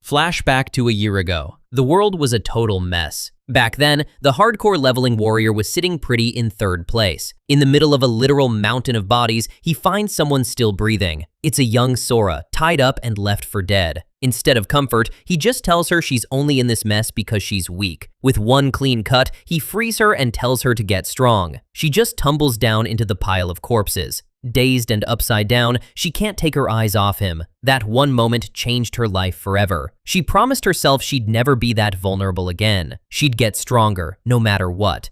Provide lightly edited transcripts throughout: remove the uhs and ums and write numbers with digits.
Flashback to a year ago. The world was a total mess. Back then, the hardcore leveling warrior was sitting pretty in third place. In the middle of a literal mountain of bodies, he finds someone still breathing. It's a young Sora, tied up and left for dead. Instead of comfort, he just tells her she's only in this mess because she's weak. With one clean cut, he frees her and tells her to get strong. She just tumbles down into the pile of corpses. Dazed and upside down, she can't take her eyes off him. That one moment changed her life forever. She promised herself she'd never be that vulnerable again. She'd get stronger, no matter what.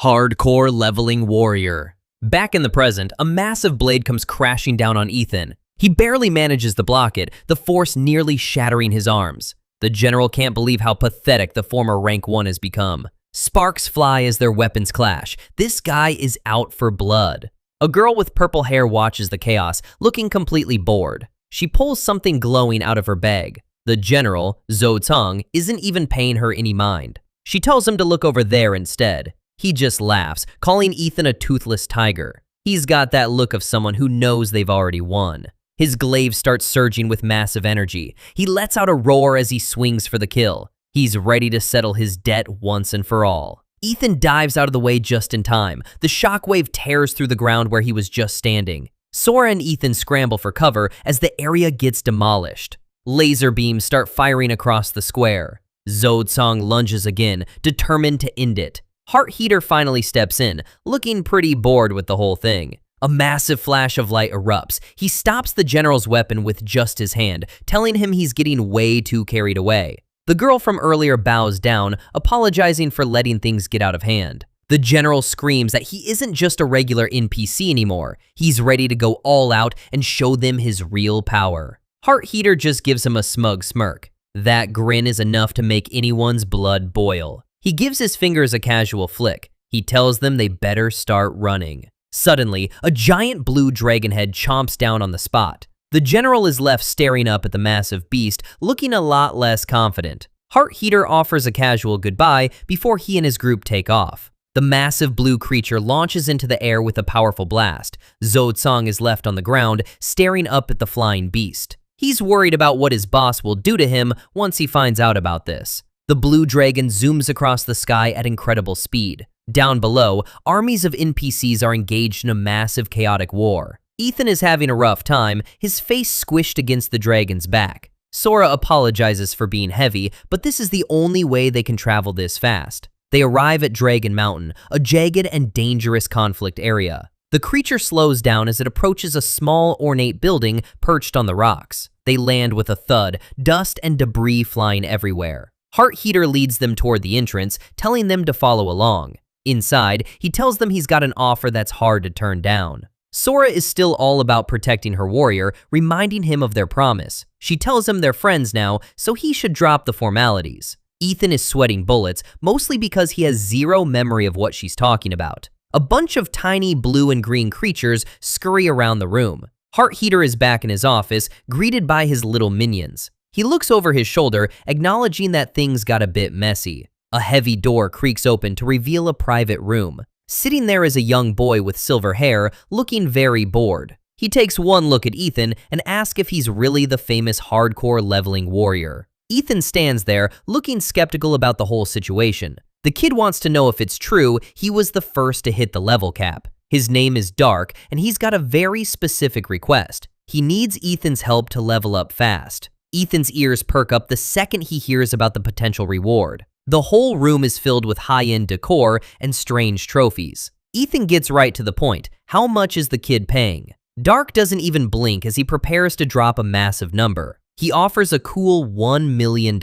Hardcore leveling warrior. Back in the present, a massive blade comes crashing down on Ethan. He barely manages to block it, the force nearly shattering his arms. The general can't believe how pathetic the former rank 1 has become. Sparks fly as their weapons clash. This guy is out for blood. A girl with purple hair watches the chaos, looking completely bored. She pulls something glowing out of her bag. The general, Zhou Cong, isn't even paying her any mind. She tells him to look over there instead. He just laughs, calling Ethan a toothless tiger. He's got that look of someone who knows they've already won. His glaive starts surging with massive energy. He lets out a roar as he swings for the kill. He's ready to settle his debt once and for all. Ethan dives out of the way just in time. The shockwave tears through the ground where he was just standing. Sora and Ethan scramble for cover as the area gets demolished. Laser beams start firing across the square. Zhou Cong lunges again, determined to end it. Heart Heater finally steps in, looking pretty bored with the whole thing. A massive flash of light erupts. He stops the general's weapon with just his hand, telling him he's getting way too carried away. The girl from earlier bows down, apologizing for letting things get out of hand. The general screams that he isn't just a regular NPC anymore. He's ready to go all out and show them his real power. Heart Heater just gives him a smug smirk. That grin is enough to make anyone's blood boil. He gives his fingers a casual flick. He tells them they better start running. Suddenly, a giant blue dragon head chomps down on the spot. The general is left staring up at the massive beast, looking a lot less confident. Heart Heater offers a casual goodbye before he and his group take off. The massive blue creature launches into the air with a powerful blast. Zhou Cong is left on the ground, staring up at the flying beast. He's worried about what his boss will do to him once he finds out about this. The blue dragon zooms across the sky at incredible speed. Down below, armies of NPCs are engaged in a massive chaotic war. Ethan is having a rough time, his face squished against the dragon's back. Sora apologizes for being heavy, but this is the only way they can travel this fast. They arrive at Dragon Mountain, a jagged and dangerous conflict area. The creature slows down as it approaches a small, ornate building perched on the rocks. They land with a thud, dust and debris flying everywhere. Heart Heater leads them toward the entrance, telling them to follow along. Inside, he tells them he's got an offer that's hard to turn down. Sora is still all about protecting her warrior, reminding him of their promise. She tells him they're friends now, so he should drop the formalities. Ethan is sweating bullets, mostly because he has zero memory of what she's talking about. A bunch of tiny blue and green creatures scurry around the room. Heart Heater is back in his office, greeted by his little minions. He looks over his shoulder, acknowledging that things got a bit messy. A heavy door creaks open to reveal a private room. Sitting there is a young boy with silver hair, looking very bored. He takes one look at Ethan and asks if he's really the famous hardcore leveling warrior. Ethan stands there, looking skeptical about the whole situation. The kid wants to know if it's true he was the first to hit the level cap. His name is Dark, and he's got a very specific request. He needs Ethan's help to level up fast. Ethan's ears perk up the second he hears about the potential reward. The whole room is filled with high-end decor and strange trophies. Ethan gets right to the point. How much is the kid paying? Dark doesn't even blink as he prepares to drop a massive number. He offers a cool $1 million.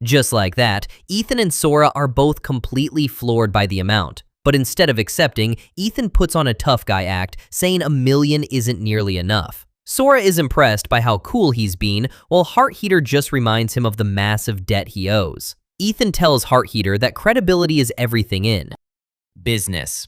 Just like that, Ethan and Sora are both completely floored by the amount. But instead of accepting, Ethan puts on a tough guy act, saying $1 million isn't nearly enough. Sora is impressed by how cool he's been, while Heart Heater just reminds him of the massive debt he owes. Ethan tells Heart Heater that credibility is everything in business.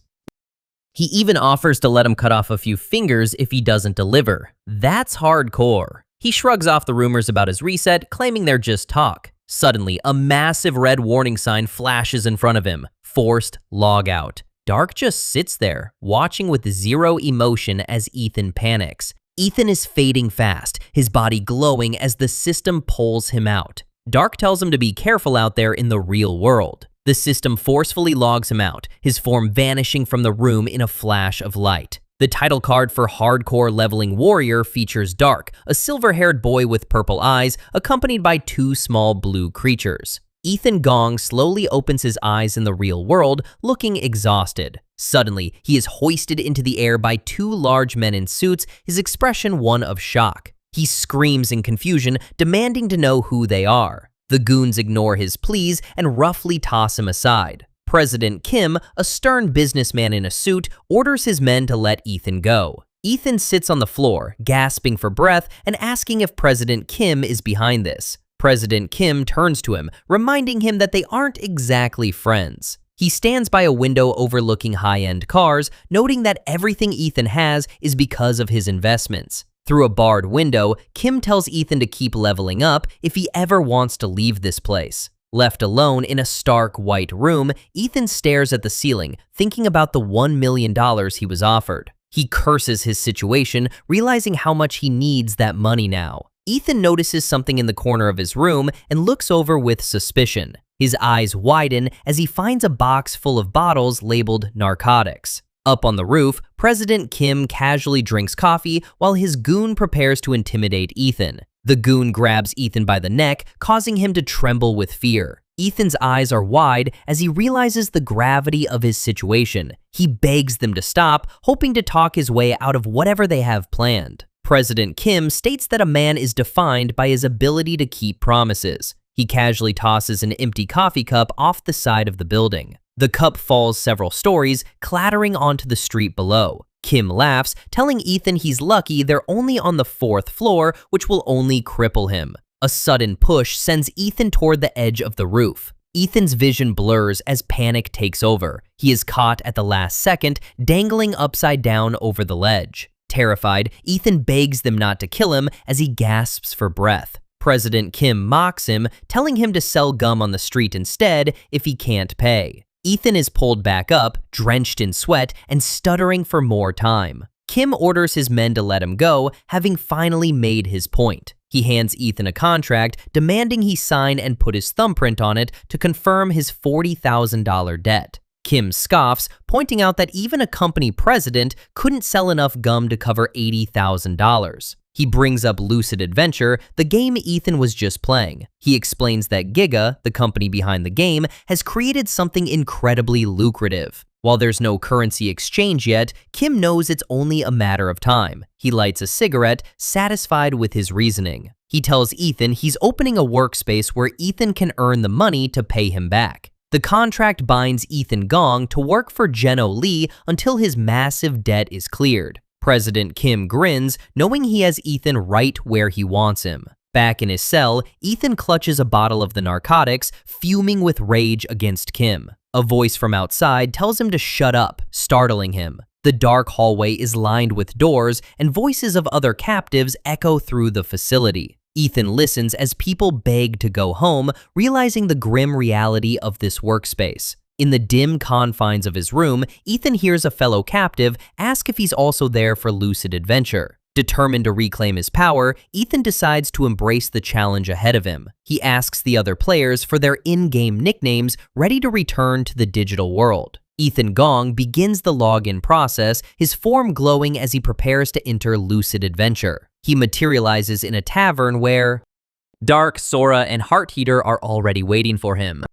He even offers to let him cut off a few fingers if he doesn't deliver. That's hardcore. He shrugs off the rumors about his reset, claiming they're just talk. Suddenly, a massive red warning sign flashes in front of him. Forced log out. Dark just sits there, watching with zero emotion as Ethan panics. Ethan is fading fast, his body glowing as the system pulls him out. Dark tells him to be careful out there in the real world. The system forcefully logs him out, his form vanishing from the room in a flash of light. The title card for Hardcore Leveling Warrior features Dark, a silver-haired boy with purple eyes, accompanied by two small blue creatures. Ethan Gong slowly opens his eyes in the real world, looking exhausted. Suddenly, he is hoisted into the air by two large men in suits, his expression one of shock. He screams in confusion, demanding to know who they are. The goons ignore his pleas and roughly toss him aside. President Kim, a stern businessman in a suit, orders his men to let Ethan go. Ethan sits on the floor, gasping for breath and asking if President Kim is behind this. President Kim turns to him, reminding him that they aren't exactly friends. He stands by a window overlooking high-end cars, noting that everything Ethan has is because of his investments. Through a barred window, Kim tells Ethan to keep leveling up if he ever wants to leave this place. Left alone in a stark white room, Ethan stares at the ceiling, thinking about the $1 million he was offered. He curses his situation, realizing how much he needs that money now. Ethan notices something in the corner of his room and looks over with suspicion. His eyes widen as he finds a box full of bottles labeled narcotics. Up on the roof, President Kim casually drinks coffee while his goon prepares to intimidate Ethan. The goon grabs Ethan by the neck, causing him to tremble with fear. Ethan's eyes are wide as he realizes the gravity of his situation. He begs them to stop, hoping to talk his way out of whatever they have planned. President Kim states that a man is defined by his ability to keep promises. He casually tosses an empty coffee cup off the side of the building. The cup falls several stories, clattering onto the street below. Kim laughs, telling Ethan he's lucky they're only on the 4th floor, which will only cripple him. A sudden push sends Ethan toward the edge of the roof. Ethan's vision blurs as panic takes over. He is caught at the last second, dangling upside down over the ledge. Terrified, Ethan begs them not to kill him as he gasps for breath. President Kim mocks him, telling him to sell gum on the street instead if he can't pay. Ethan is pulled back up, drenched in sweat and stuttering for more time. Kim orders his men to let him go, having finally made his point. He hands Ethan a contract, demanding he sign and put his thumbprint on it to confirm his $40,000 debt. Kim scoffs, pointing out that even a company president couldn't sell enough gum to cover $80,000. He brings up Lucid Adventure, the game Ethan was just playing. He explains that Giga, the company behind the game, has created something incredibly lucrative. While there's no currency exchange yet, Kim knows it's only a matter of time. He lights a cigarette, satisfied with his reasoning. He tells Ethan he's opening a workspace where Ethan can earn the money to pay him back. The contract binds Ethan Gong to work for Geno Lee until his massive debt is cleared. President Kim grins, knowing he has Ethan right where he wants him. Back in his cell, Ethan clutches a bottle of the narcotics, fuming with rage against Kim. A voice from outside tells him to shut up, startling him. The dark hallway is lined with doors, and voices of other captives echo through the facility. Ethan listens as people beg to go home, realizing the grim reality of this workspace. In the dim confines of his room, Ethan hears a fellow captive ask if he's also there for Lucid Adventure. Determined to reclaim his power, Ethan decides to embrace the challenge ahead of him. He asks the other players for their in-game nicknames, ready to return to the digital world. Ethan Gong begins the login process, his form glowing as he prepares to enter Lucid Adventure. He materializes in a tavern where Dark, Sora, and Heart Heater are already waiting for him.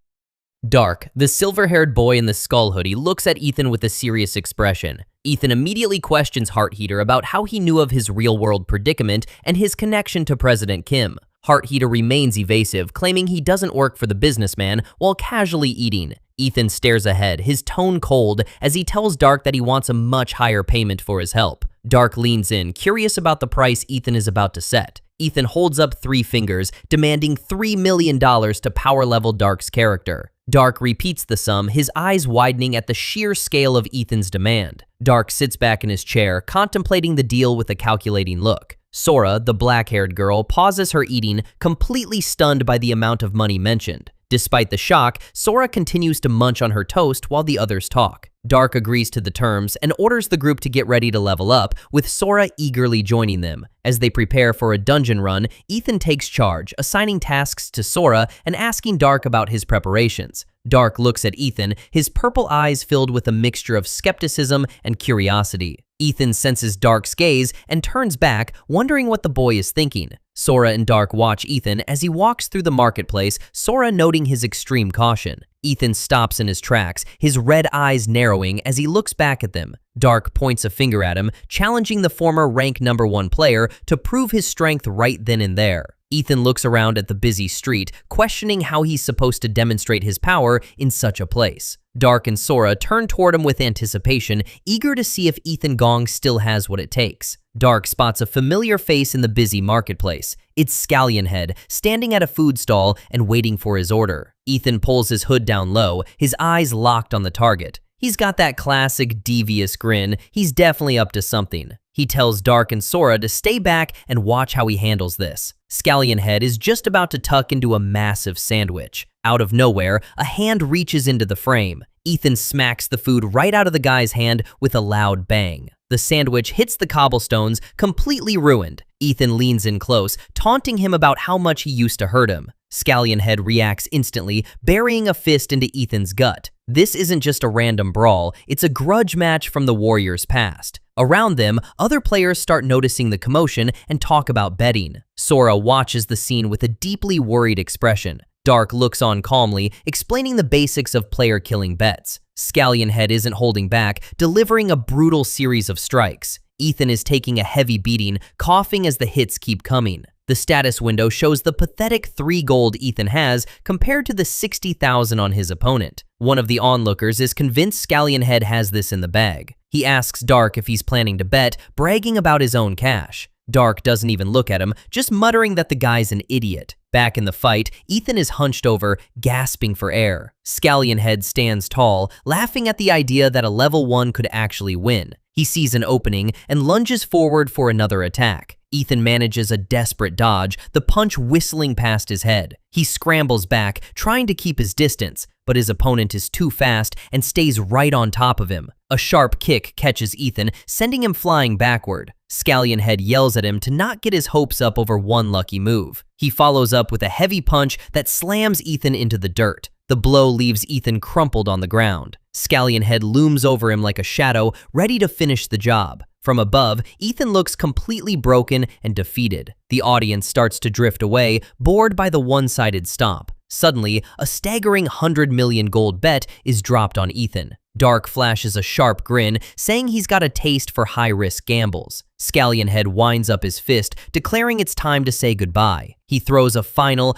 Dark, the silver-haired boy in the skull hoodie, looks at Ethan with a serious expression. Ethan immediately questions Heart Heater about how he knew of his real-world predicament and his connection to President Kim. Heart Heater remains evasive, claiming he doesn't work for the businessman while casually eating. Ethan stares ahead, his tone cold, as he tells Dark that he wants a much higher payment for his help. Dark leans in, curious about the price Ethan is about to set. Ethan holds up 3 fingers, demanding $3 million to power-level Dark's character. Dark repeats the sum, his eyes widening at the sheer scale of Ethan's demand. Dark sits back in his chair, contemplating the deal with a calculating look. Sora, the black-haired girl, pauses her eating, completely stunned by the amount of money mentioned. Despite the shock, Sora continues to munch on her toast while the others talk. Dark agrees to the terms and orders the group to get ready to level up, with Sora eagerly joining them. As they prepare for a dungeon run, Ethan takes charge, assigning tasks to Sora and asking Dark about his preparations. Dark looks at Ethan, his purple eyes filled with a mixture of skepticism and curiosity. Ethan senses Dark's gaze and turns back, wondering what the boy is thinking. Sora and Dark watch Ethan as he walks through the marketplace, Sora noting his extreme caution. Ethan stops in his tracks, his red eyes narrowing as he looks back at them. Dark points a finger at him, challenging the former rank #1 player to prove his strength right then and there. Ethan looks around at the busy street, questioning how he's supposed to demonstrate his power in such a place. Dark and Sora turn toward him with anticipation, eager to see if Ethan Gong still has what it takes. Dark spots a familiar face in the busy marketplace. It's Scallion Head, standing at a food stall and waiting for his order. Ethan pulls his hood down low, his eyes locked on the target. He's got that classic devious grin. He's definitely up to something. He tells Dark and Sora to stay back and watch how he handles this. Scallion Head is just about to tuck into a massive sandwich. Out of nowhere, a hand reaches into the frame. Ethan smacks the food right out of the guy's hand with a loud bang. The sandwich hits the cobblestones, completely ruined. Ethan leans in close, taunting him about how much he used to hurt him. Scallion Head reacts instantly, burying a fist into Ethan's gut. This isn't just a random brawl, it's a grudge match from the Warriors' past. Around them, other players start noticing the commotion and talk about betting. Sora watches the scene with a deeply worried expression. Dark looks on calmly, explaining the basics of player-killing bets. Scallion Head isn't holding back, delivering a brutal series of strikes. Ethan is taking a heavy beating, coughing as the hits keep coming. The status window shows the pathetic 3 gold Ethan has compared to the 60,000 on his opponent. One of the onlookers is convinced Scallion Head has this in the bag. He asks Dark if he's planning to bet, bragging about his own cash. Dark doesn't even look at him, just muttering that the guy's an idiot. Back in the fight, Ethan is hunched over, gasping for air. Scallion Head stands tall, laughing at the idea that a level 1 could actually win. He sees an opening and lunges forward for another attack. Ethan manages a desperate dodge, the punch whistling past his head. He scrambles back, trying to keep his distance, but his opponent is too fast and stays right on top of him. A sharp kick catches Ethan, sending him flying backward. Scallion Head yells at him to not get his hopes up over one lucky move. He follows up with a heavy punch that slams Ethan into the dirt. The blow leaves Ethan crumpled on the ground. Scallion Head looms over him like a shadow, ready to finish the job. From above, Ethan looks completely broken and defeated. The audience starts to drift away, bored by the one-sided stomp. Suddenly, a staggering 100 million gold bet is dropped on Ethan. Dark flashes a sharp grin, saying he's got a taste for high-risk gambles. Scallion Head winds up his fist, declaring it's time to say goodbye. He throws a final,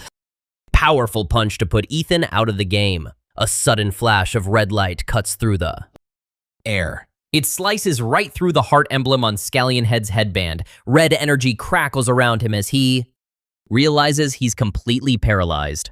powerful punch to put Ethan out of the game. A sudden flash of red light cuts through the air. It slices right through the heart emblem on Scallion Head's headband. Red energy crackles around him as he realizes he's completely paralyzed.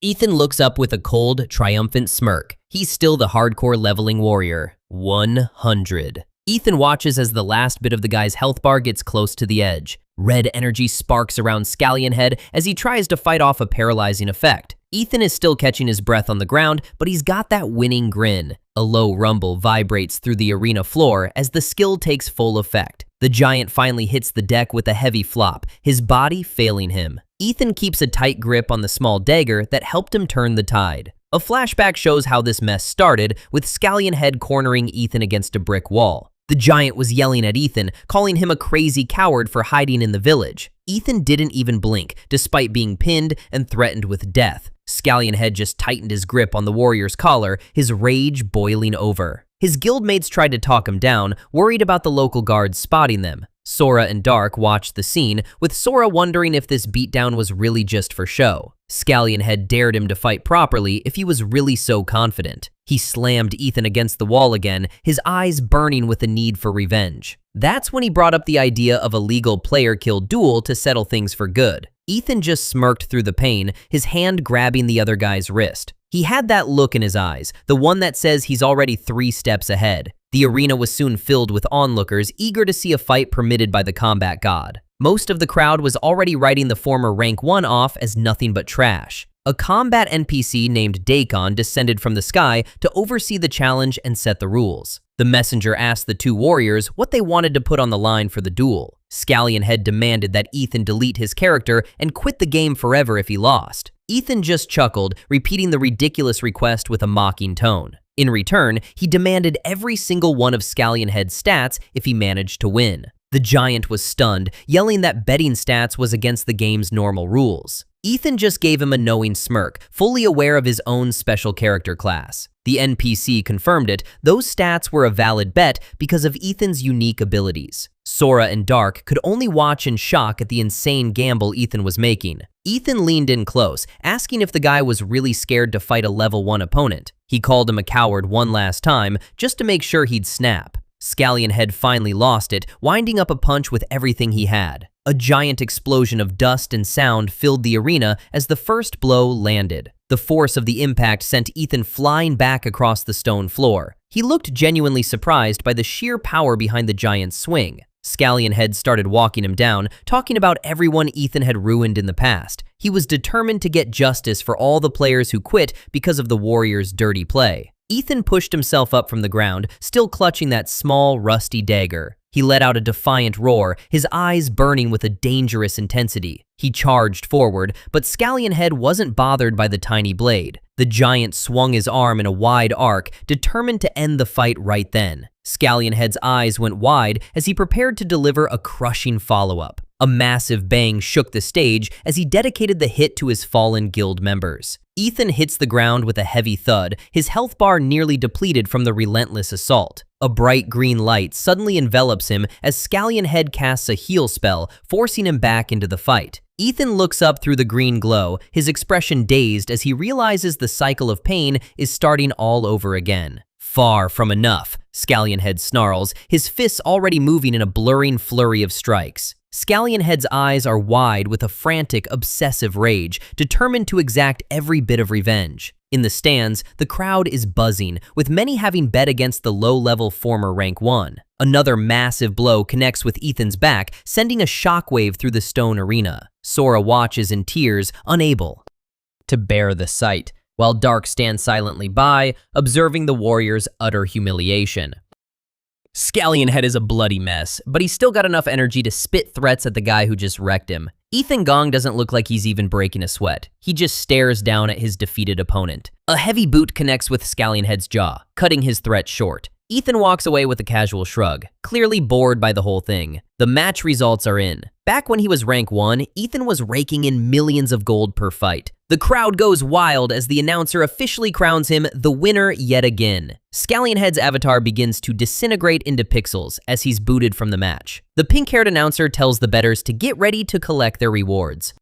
Ethan looks up with a cold, triumphant smirk. He's still the hardcore leveling warrior. 100. Ethan watches as the last bit of the guy's health bar gets close to the edge. Red energy sparks around Scallion Head as he tries to fight off a paralyzing effect. Ethan is still catching his breath on the ground, but he's got that winning grin. A low rumble vibrates through the arena floor as the skill takes full effect. The giant finally hits the deck with a heavy flop, his body failing him. Ethan keeps a tight grip on the small dagger that helped him turn the tide. A flashback shows how this mess started, with Scallion Head cornering Ethan against a brick wall. The giant was yelling at Ethan, calling him a crazy coward for hiding in the village. Ethan didn't even blink, despite being pinned and threatened with death. Scallion Head just tightened his grip on the warrior's collar, his rage boiling over. His guildmates tried to talk him down, worried about the local guards spotting them. Sora and Dark watched the scene, with Sora wondering if this beatdown was really just for show. Scallion Head dared him to fight properly if he was really so confident. He slammed Ethan against the wall again, his eyes burning with the need for revenge. That's when he brought up the idea of a legal player-kill duel to settle things for good. Ethan just smirked through the pain, his hand grabbing the other guy's wrist. He had that look in his eyes, the one that says he's already 3 steps ahead. The arena was soon filled with onlookers eager to see a fight permitted by the combat god. Most of the crowd was already writing the former rank 1 off as nothing but trash. A combat NPC named Daikon descended from the sky to oversee the challenge and set the rules. The messenger asked the two warriors what they wanted to put on the line for the duel. Scallionhead demanded that Ethan delete his character and quit the game forever if he lost. Ethan just chuckled, repeating the ridiculous request with a mocking tone. In return, he demanded every single one of Scallionhead's stats if he managed to win. The giant was stunned, yelling that betting stats was against the game's normal rules. Ethan just gave him a knowing smirk, fully aware of his own special character class. The NPC confirmed it. Those stats were a valid bet because of Ethan's unique abilities. Sora and Dark could only watch in shock at the insane gamble Ethan was making. Ethan leaned in close, asking if the guy was really scared to fight a level 1 opponent. He called him a coward one last time, just to make sure he'd snap. Scallionhead finally lost it, winding up a punch with everything he had. A giant explosion of dust and sound filled the arena as the first blow landed. The force of the impact sent Ethan flying back across the stone floor. He looked genuinely surprised by the sheer power behind the giant's swing. Scallionhead started walking him down, talking about everyone Ethan had ruined in the past. He was determined to get justice for all the players who quit because of the warrior's dirty play. Ethan pushed himself up from the ground, still clutching that small, rusty dagger. He let out a defiant roar, his eyes burning with a dangerous intensity. He charged forward, but Scallionhead wasn't bothered by the tiny blade. The giant swung his arm in a wide arc, determined to end the fight right then. Scallionhead's eyes went wide as he prepared to deliver a crushing follow-up. A massive bang shook the stage as he dedicated the hit to his fallen guild members. Ethan hits the ground with a heavy thud, his health bar nearly depleted from the relentless assault. A bright green light suddenly envelops him as Scallionhead casts a heal spell, forcing him back into the fight. Ethan looks up through the green glow, his expression dazed as he realizes the cycle of pain is starting all over again. Far from enough, Scallionhead snarls, his fists already moving in a blurring flurry of strikes. Scallionhead's eyes are wide with a frantic, obsessive rage, determined to exact every bit of revenge. In the stands, the crowd is buzzing, with many having bet against the low-level former rank 1. Another massive blow connects with Ethan's back, sending a shockwave through the stone arena. Sora watches in tears, unable to bear the sight, while Dark stands silently by, observing the warrior's utter humiliation. Scallionhead is a bloody mess, but he's still got enough energy to spit threats at the guy who just wrecked him. Ethan Gong doesn't look like he's even breaking a sweat. He just stares down at his defeated opponent. A heavy boot connects with Scallionhead's jaw, cutting his threat short. Ethan walks away with a casual shrug, clearly bored by the whole thing. The match results are in. Back when he was rank 1, Ethan was raking in millions of gold per fight. The crowd goes wild as the announcer officially crowns him the winner yet again. Scallionhead's avatar begins to disintegrate into pixels as he's booted from the match. The pink-haired announcer tells the bettors to get ready to collect their rewards.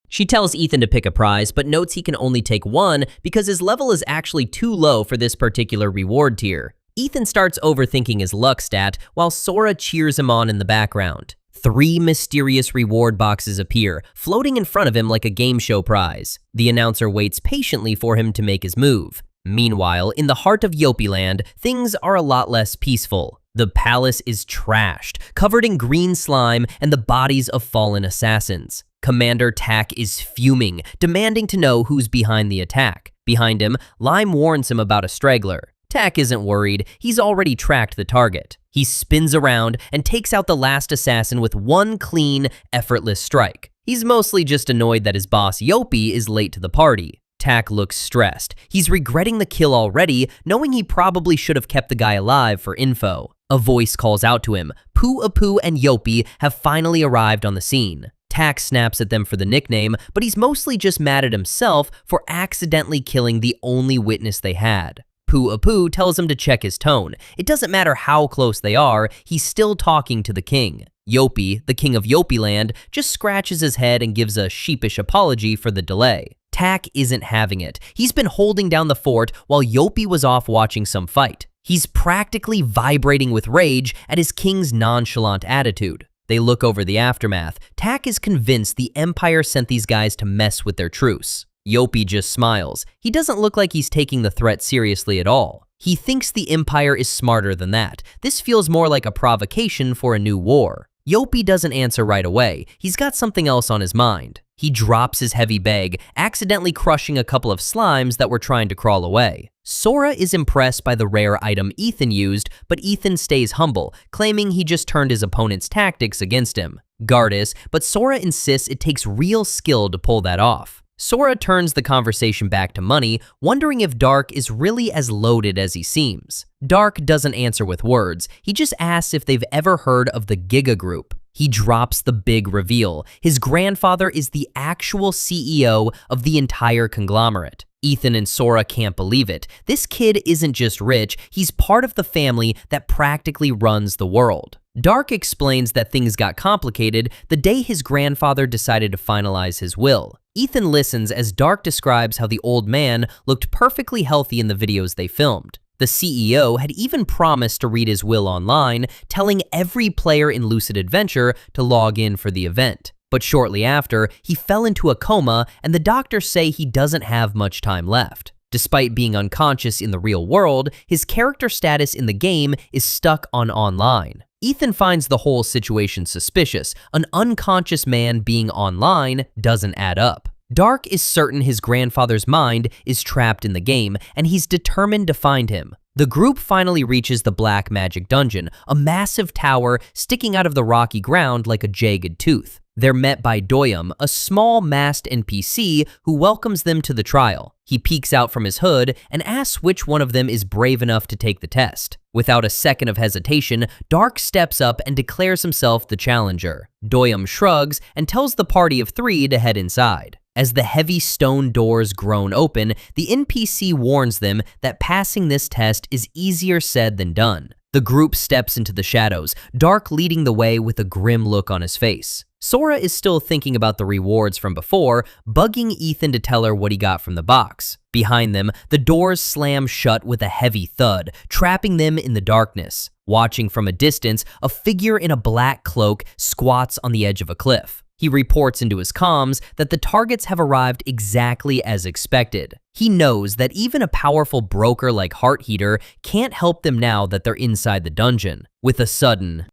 She tells Ethan to pick a prize, but notes he can only take one because his level is actually too low for this particular reward tier. Ethan starts overthinking his luck stat while Sora cheers him on in the background. 3 mysterious reward boxes appear, floating in front of him like a game show prize. The announcer waits patiently for him to make his move. Meanwhile, in the heart of Yopiland, things are a lot less peaceful. The palace is trashed, covered in green slime and the bodies of fallen assassins. Commander Tak is fuming, demanding to know who's behind the attack. Behind him, Lime warns him about a straggler. Tak isn't worried, he's already tracked the target. He spins around and takes out the last assassin with one clean, effortless strike. He's mostly just annoyed that his boss Yopi is late to the party. Tak looks stressed. He's regretting the kill already, knowing he probably should have kept the guy alive for info. A voice calls out to him. Poo-a-poo and Yopi have finally arrived on the scene. Tak snaps at them for the nickname, but he's mostly just mad at himself for accidentally killing the only witness they had. Poo-a-poo tells him to check his tone. It doesn't matter how close they are, he's still talking to the king. Yopi, the king of Yopiland, just scratches his head and gives a sheepish apology for the delay. Tak isn't having it. He's been holding down the fort while Yopi was off watching some fight. He's practically vibrating with rage at his king's nonchalant attitude. They look over the aftermath. Tak is convinced the Empire sent these guys to mess with their truce. Yopi just smiles. He doesn't look like he's taking the threat seriously at all. He thinks the Empire is smarter than that. This feels more like a provocation for a new war. Yopi doesn't answer right away. He's got something else on his mind. He drops his heavy bag, accidentally crushing a couple of slimes that were trying to crawl away. Sora is impressed by the rare item Ethan used, but Ethan stays humble, claiming he just turned his opponent's tactics against him. Gardas, but Sora insists it takes real skill to pull that off. Sora turns the conversation back to money, wondering if Dark is really as loaded as he seems. Dark doesn't answer with words. He just asks if they've ever heard of the Giga Group. He drops the big reveal. His grandfather is the actual CEO of the entire conglomerate. Ethan and Sora can't believe it. This kid isn't just rich, he's part of the family that practically runs the world. Dark explains that things got complicated the day his grandfather decided to finalize his will. Ethan listens as Dark describes how the old man looked perfectly healthy in the videos they filmed. The CEO had even promised to read his will online, telling every player in Lucid Adventure to log in for the event. But shortly after, he fell into a coma, and the doctors say he doesn't have much time left. Despite being unconscious in the real world, his character status in the game is stuck on online. Ethan finds the whole situation suspicious. An unconscious man being online doesn't add up. Dark is certain his grandfather's mind is trapped in the game, and he's determined to find him. The group finally reaches the Black Magic Dungeon, a massive tower sticking out of the rocky ground like a jagged tooth. They're met by Doyum, a small masked NPC who welcomes them to the trial. He peeks out from his hood and asks which one of them is brave enough to take the test. Without a second of hesitation, Dark steps up and declares himself the challenger. Doyum shrugs and tells the party of 3 to head inside. As the heavy stone doors groan open, the NPC warns them that passing this test is easier said than done. The group steps into the shadows, Dark leading the way with a grim look on his face. Sora is still thinking about the rewards from before, bugging Ethan to tell her what he got from the box. Behind them, the doors slam shut with a heavy thud, trapping them in the darkness. Watching from a distance, a figure in a black cloak squats on the edge of a cliff. He reports into his comms that the targets have arrived exactly as expected. He knows that even a powerful broker like Heart Heater can't help them now that they're inside the dungeon. With a sudden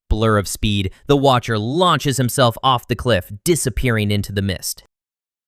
blur of speed, the Watcher launches himself off the cliff, disappearing into the mist.